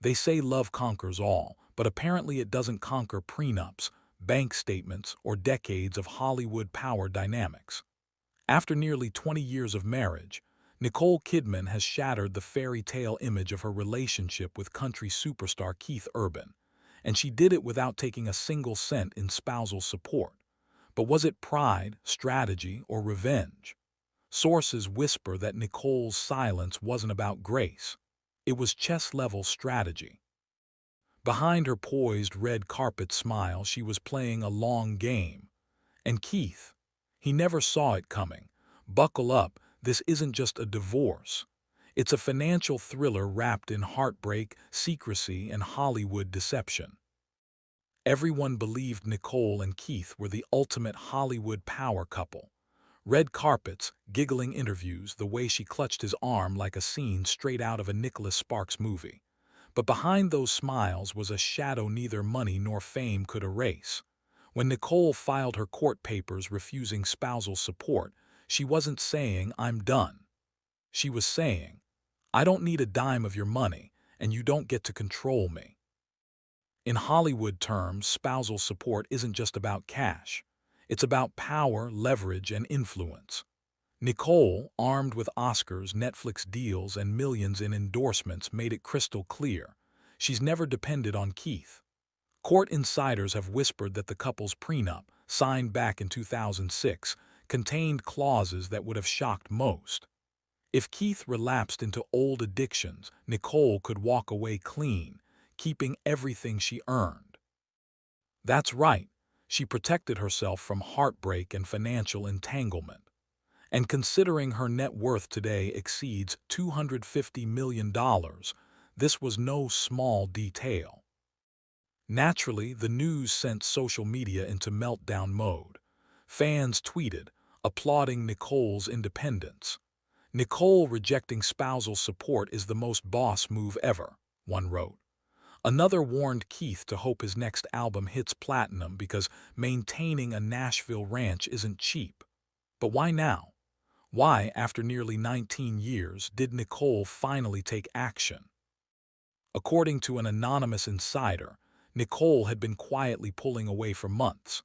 They say love conquers all, but apparently it doesn't conquer prenups, bank statements, or decades of Hollywood power dynamics. After nearly 20 years of marriage, Nicole Kidman has shattered the fairy tale image of her relationship with country superstar Keith Urban, and she did it without taking a single cent in spousal support. But was it pride, strategy, or revenge? Sources whisper that Nicole's silence wasn't about grace. It was chess-level strategy. Behind her poised red carpet smile, she was playing a long game. And Keith, he never saw it coming. Buckle up, this isn't just a divorce. It's a financial thriller wrapped in heartbreak, secrecy, and Hollywood deception. Everyone believed Nicole and Keith were the ultimate Hollywood power couple. Red carpets, giggling interviews, the way she clutched his arm like a scene straight out of a Nicholas Sparks movie. But behind those smiles was a shadow neither money nor fame could erase. When Nicole filed her court papers refusing spousal support, she wasn't saying, "I'm done." She was saying, "I don't need a dime of your money, and you don't get to control me." In Hollywood terms, spousal support isn't just about cash. It's about power, leverage, and influence. Nicole, armed with Oscars, Netflix deals, and millions in endorsements, made it crystal clear. She's never depended on Keith. Court insiders have whispered that the couple's prenup, signed back in 2006, contained clauses that would have shocked most. If Keith relapsed into old addictions, Nicole could walk away clean, keeping everything she earned. That's right, she protected herself from heartbreak and financial entanglement. And considering her net worth today exceeds $250 million, this was no small detail. Naturally, the news sent social media into meltdown mode. Fans tweeted, applauding Nicole's independence. "Nicole rejecting spousal support is the most boss move ever," one wrote. Another warned Keith to hope his next album hits platinum because maintaining a Nashville ranch isn't cheap. But why now? Why, after nearly 19 years, did Nicole finally take action? According to an anonymous insider, Nicole had been quietly pulling away for months.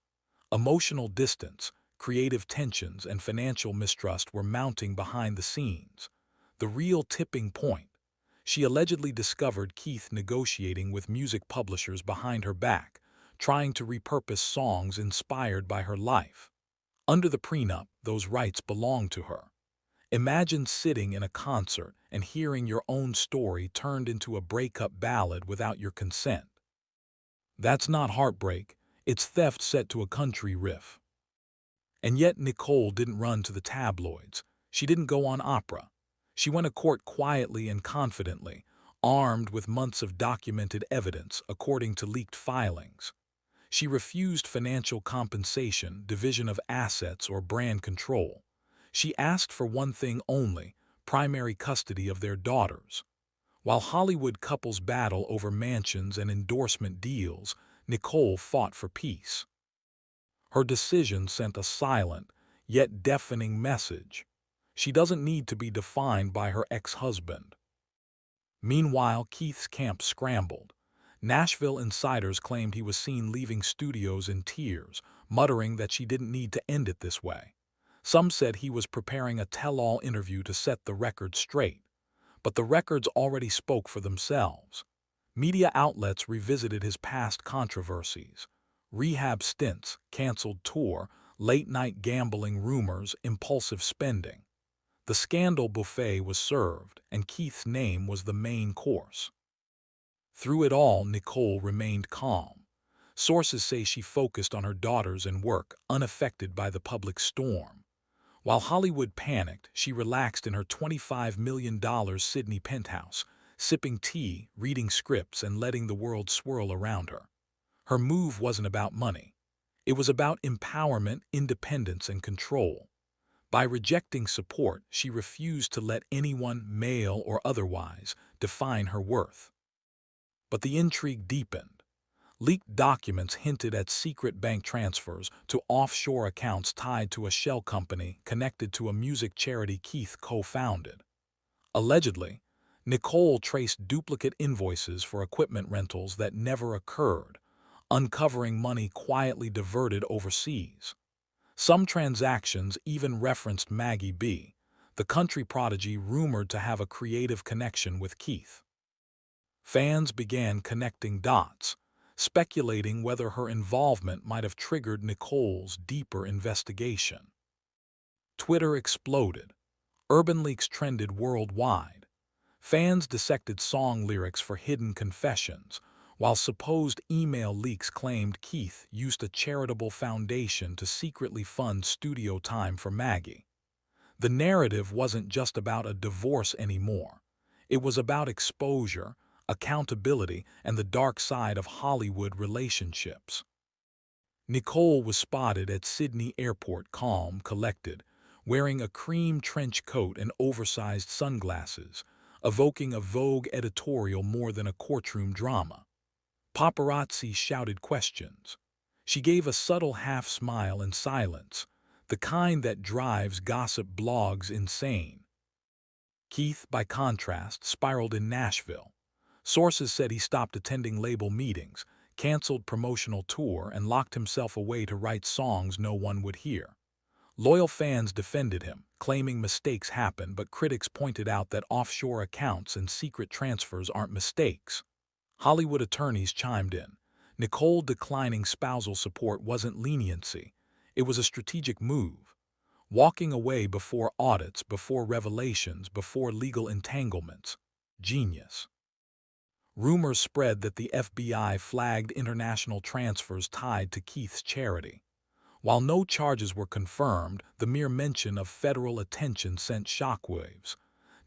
Emotional distance, creative tensions, and financial mistrust were mounting behind the scenes. The real tipping point: she allegedly discovered Keith negotiating with music publishers behind her back, trying to repurpose songs inspired by her life. Under the prenup, those rights belonged to her. Imagine sitting in a concert and hearing your own story turned into a breakup ballad without your consent. That's not heartbreak, it's theft set to a country riff. And yet Nicole didn't run to the tabloids. She didn't go on opera. She went to court quietly and confidently, armed with months of documented evidence according to leaked filings. She refused financial compensation, division of assets, or brand control. She asked for one thing only: primary custody of their daughters. While Hollywood couples battle over mansions and endorsement deals, Nicole fought for peace. Her decision sent a silent, yet deafening message. She doesn't need to be defined by her ex-husband. Meanwhile, Keith's camp scrambled. Nashville insiders claimed he was seen leaving studios in tears, muttering that she didn't need to end it this way. Some said he was preparing a tell-all interview to set the record straight. But the records already spoke for themselves. Media outlets revisited his past controversies: rehab stints, canceled tour, late-night gambling rumors, impulsive spending. The scandal buffet was served, and Keith's name was the main course. Through it all, Nicole remained calm. Sources say she focused on her daughters and work, unaffected by the public storm. While Hollywood panicked, she relaxed in her $25 million Sydney penthouse, sipping tea, reading scripts, and letting the world swirl around her. Her move wasn't about money. It was about empowerment, independence, and control. By rejecting support, she refused to let anyone, male or otherwise, define her worth. But the intrigue deepened. Leaked documents hinted at secret bank transfers to offshore accounts tied to a shell company connected to a music charity Keith co-founded. Allegedly, Nicole traced duplicate invoices for equipment rentals that never occurred, uncovering money quietly diverted overseas. Some transactions even referenced Maggie B., the country prodigy rumored to have a creative connection with Keith. Fans began connecting dots, speculating whether her involvement might have triggered Nicole's deeper investigation. Twitter exploded. Urban leaks trended worldwide. Fans dissected song lyrics for hidden confessions, while supposed email leaks claimed Keith used a charitable foundation to secretly fund studio time for Maggie. The narrative wasn't just about a divorce anymore. It was about exposure, accountability, and the dark side of Hollywood relationships. Nicole was spotted at Sydney Airport calm, collected, wearing a cream trench coat and oversized sunglasses, evoking a Vogue editorial more than a courtroom drama. Paparazzi shouted questions. She gave a subtle half-smile and silence, the kind that drives gossip blogs insane. Keith, by contrast, spiraled in Nashville. Sources said he stopped attending label meetings, canceled promotional tour, and locked himself away to write songs no one would hear. Loyal fans defended him, claiming mistakes happen, but critics pointed out that offshore accounts and secret transfers aren't mistakes. Hollywood attorneys chimed in. Nicole declining spousal support wasn't leniency. It was a strategic move. Walking away before audits, before revelations, before legal entanglements. Genius. Rumors spread that the FBI flagged international transfers tied to Keith's charity. While no charges were confirmed, the mere mention of federal attention sent shockwaves.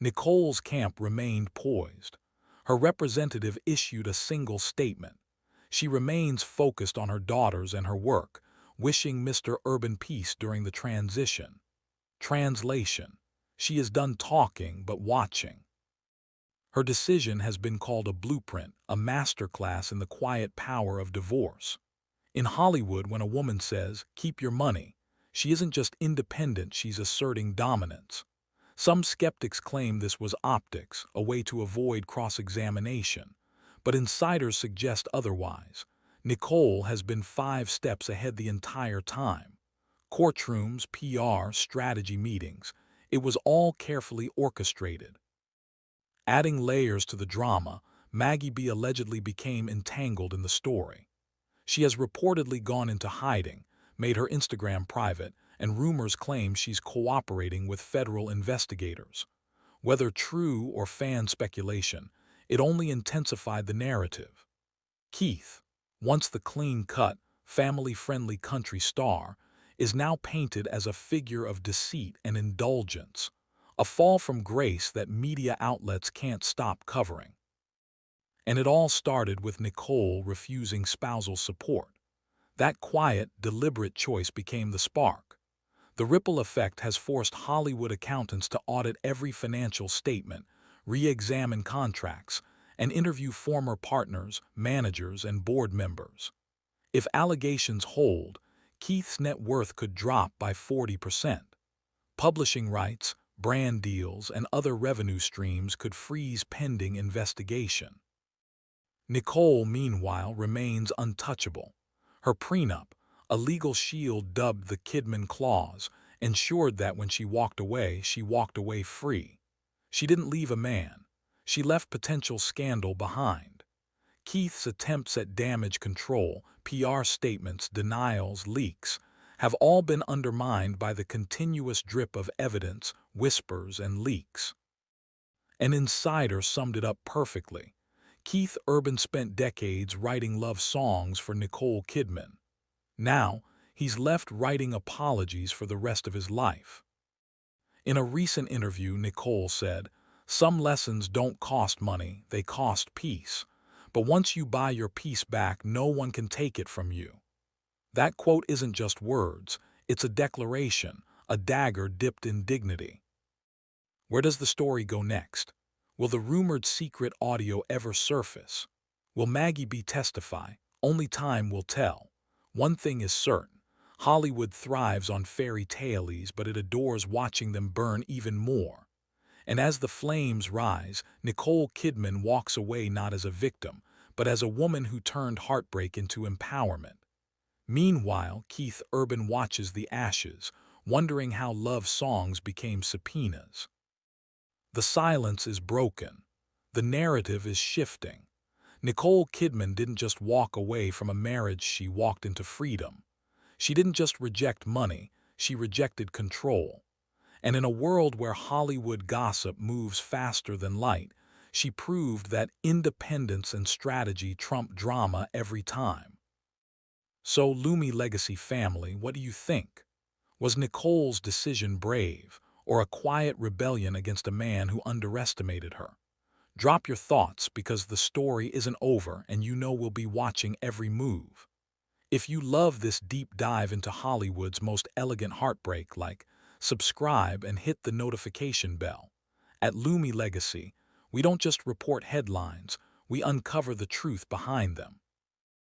Nicole's camp remained poised. Her representative issued a single statement. She remains focused on her daughters and her work, wishing Mr. Urban peace during the transition. Translation: she is done talking but watching. Her decision has been called a blueprint, a masterclass in the quiet power of divorce. In Hollywood, when a woman says, "Keep your money," she isn't just independent, she's asserting dominance. Some skeptics claim this was optics, a way to avoid cross-examination, but insiders suggest otherwise. Nicole has been 5 steps ahead the entire time. Courtrooms, PR, strategy meetings. It was all carefully orchestrated. Adding layers to the drama, Maggie B. allegedly became entangled in the story. She has reportedly gone into hiding, made her Instagram private, and rumors claim she's cooperating with federal investigators. Whether true or fan speculation, it only intensified the narrative. Keith, once the clean-cut, family-friendly country star, is now painted as a figure of deceit and indulgence, a fall from grace that media outlets can't stop covering. And it all started with Nicole refusing spousal support. That quiet, deliberate choice became the spark. The ripple effect has forced Hollywood accountants to audit every financial statement, re-examine contracts, and interview former partners, managers, and board members. If allegations hold, Keith's net worth could drop by 40%. Publishing rights, brand deals, and other revenue streams could freeze pending investigation. Nicole, meanwhile, remains untouchable. Her prenup, a legal shield dubbed the Kidman Clause, ensured that when she walked away free. She didn't leave a man. She left potential scandal behind. Keith's attempts at damage control, PR statements, denials, leaks, have all been undermined by the continuous drip of evidence, whispers, and leaks. An insider summed it up perfectly. Keith Urban spent decades writing love songs for Nicole Kidman. Now, he's left writing apologies for the rest of his life. In a recent interview, Nicole said, "Some lessons don't cost money, they cost peace. But once you buy your peace back, no one can take it from you." That quote isn't just words, it's a declaration, a dagger dipped in dignity. Where does the story go next? Will the rumored secret audio ever surface? Will Maggie B. testify? Only time will tell. One thing is certain. Hollywood thrives on fairy tales, but it adores watching them burn even more. And as the flames rise, Nicole Kidman walks away not as a victim, but as a woman who turned heartbreak into empowerment. Meanwhile, Keith Urban watches the ashes, wondering how love songs became subpoenas. The silence is broken. The narrative is shifting. Nicole Kidman didn't just walk away from a marriage, she walked into freedom. She didn't just reject money, she rejected control. And in a world where Hollywood gossip moves faster than light, she proved that independence and strategy trump drama every time. So, Lumi Legacy family, what do you think? Was Nicole's decision brave, or a quiet rebellion against a man who underestimated her? Drop your thoughts because the story isn't over and you know we'll be watching every move. If you love this deep dive into Hollywood's most elegant heartbreak, subscribe and hit the notification bell. At Lumi Legacy, we don't just report headlines, we uncover the truth behind them.